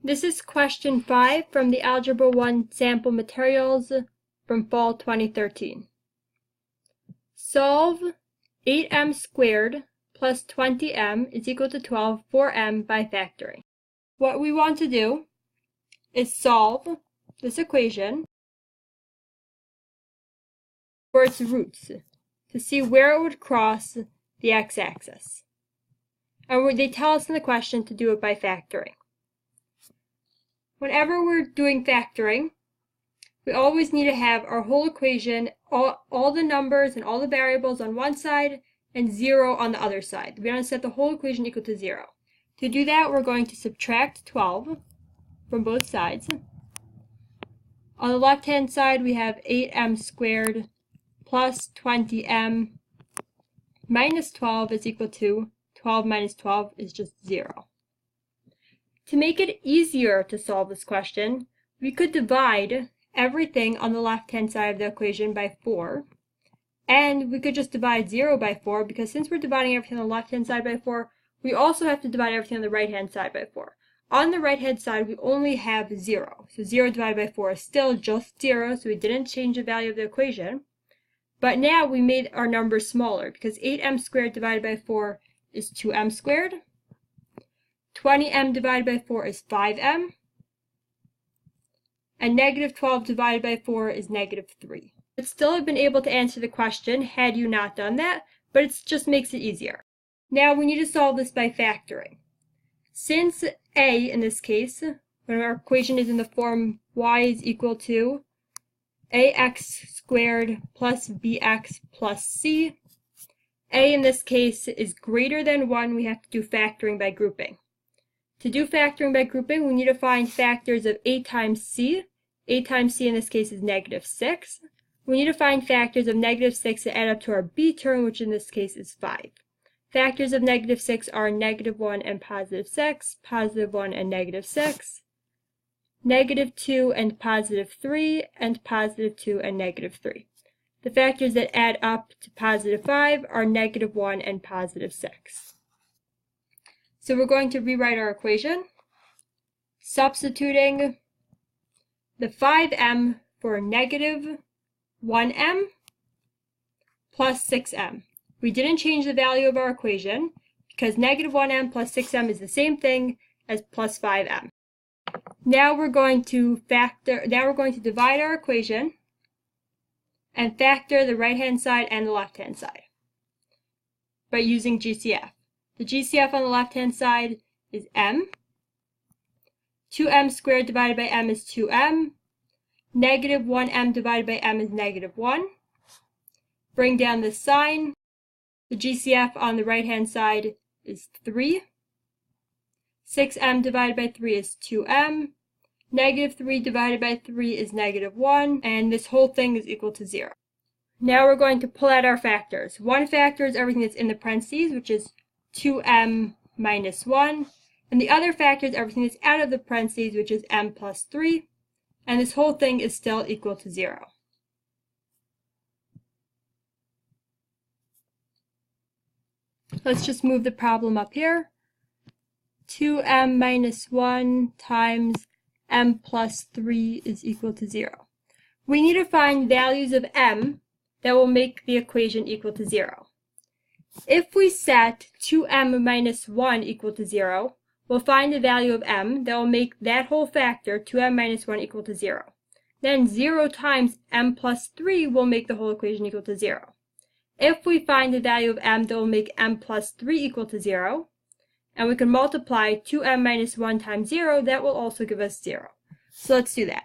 This is question 5 from the Algebra 1 sample materials from fall 2013. Solve 8m squared plus 20m is equal to 12 for m by factoring. What we want to do is solve this equation for its roots to see where it would cross the x-axis. And they tell us in the question to do it by factoring. Whenever we're doing factoring, we always need to have our whole equation, all the numbers and all the variables on one side and 0 on the other side. We want to set the whole equation equal to 0. To do that, we're going to subtract 12 from both sides. On the left-hand side, we have 8m squared plus 20m minus 12 is equal to 12 minus 12 is just 0. To make it easier to solve this question, we could divide everything on the left-hand side of the equation by 4. And we could just divide 0 by 4, because since we're dividing everything on the left-hand side by 4, we also have to divide everything on the right-hand side by 4. On the right-hand side, we only have 0. So 0 divided by 4 is still just 0, so we didn't change the value of the equation. But now we made our numbers smaller, because 8m squared divided by 4 is 2m squared. 20m divided by 4 is 5m. And negative 12 divided by 4 is negative 3. You'd still have been able to answer the question had you not done that, but it just makes it easier. Now we need to solve this by factoring. Since a, in this case, when our equation is in the form y is equal to ax squared plus bx plus c, a in this case is greater than 1, we have to do factoring by grouping. To do factoring by grouping, we need to find factors of a times c. a times c in this case is negative 6. We need to find factors of negative 6 to add up to our b term, which in this case is 5. Factors of negative 6 are negative 1 and positive 6, positive 1 and negative 6, negative 2 and positive 3, and positive 2 and negative 3. The factors that add up to positive 5 are negative 1 and positive 6. So we're going to rewrite our equation, substituting the 5m for negative 1m plus 6m. We didn't change the value of our equation because negative 1m plus 6m is the same thing as plus 5m. Now we're going to divide our equation and factor the right-hand side and the left-hand side by using GCF. The GCF on the left-hand side is m. 2m squared divided by m is 2m. Negative 1m divided by m is negative 1. Bring down this sign. The GCF on the right-hand side is 3. 6m divided by 3 is 2m. Negative 3 divided by 3 is negative 1. And this whole thing is equal to 0. Now we're going to pull out our factors. One factor is everything that's in the parentheses, which is 2m minus 1. And the other factor is everything that's out of the parentheses, which is m plus 3. And this whole thing is still equal to 0. Let's just move the problem up here. 2m minus 1 times m plus 3 is equal to 0. We need to find values of m that will make the equation equal to 0. If we set 2m minus 1 equal to 0, we'll find the value of m that will make that whole factor, 2m minus 1, equal to 0. Then 0 times m plus 3 will make the whole equation equal to 0. If we find the value of m that will make m plus 3 equal to 0, and we can multiply 2m minus 1 times 0, that will also give us 0. So let's do that.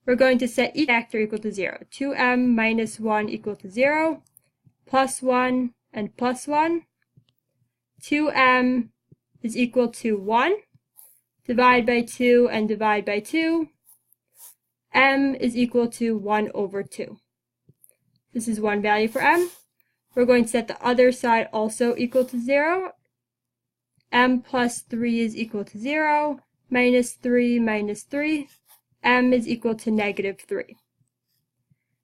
We're going to set each factor equal to 0. 2m minus 1 equal to 0, plus 1 and plus 1. 2m is equal to 1. Divide by 2 and divide by 2. M is equal to 1 over 2. This is one value for m. We're going to set the other side also equal to 0. M plus 3 is equal to 0. Minus 3 minus 3. M is equal to negative 3.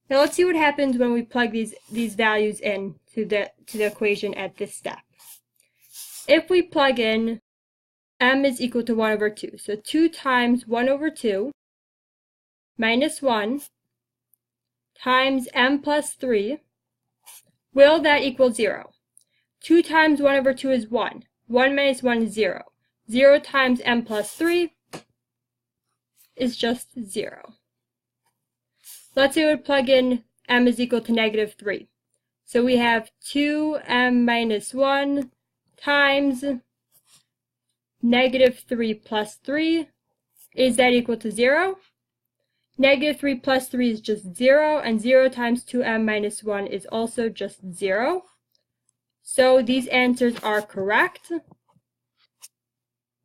Now let's see what happens when we plug these values in to the equation at this step. If we plug in m is equal to 1 over 2. So 2 times 1 over 2 minus 1 times m plus 3. Will that equal 0? 2 times 1 over 2 is 1. 1 minus 1 is 0. 0 times m plus 3 is just 0. Let's say we would plug in m is equal to negative 3. So we have 2m minus 1 times negative 3 plus 3. Is that equal to 0? Negative 3 plus 3 is just 0, and 0 times 2m minus 1 is also just 0. So these answers are correct.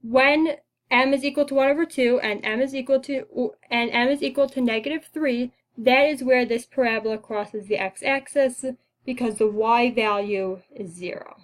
When m is equal to 1 over 2 and m is equal to negative 3, that is where this parabola crosses the x-axis because the y value is 0.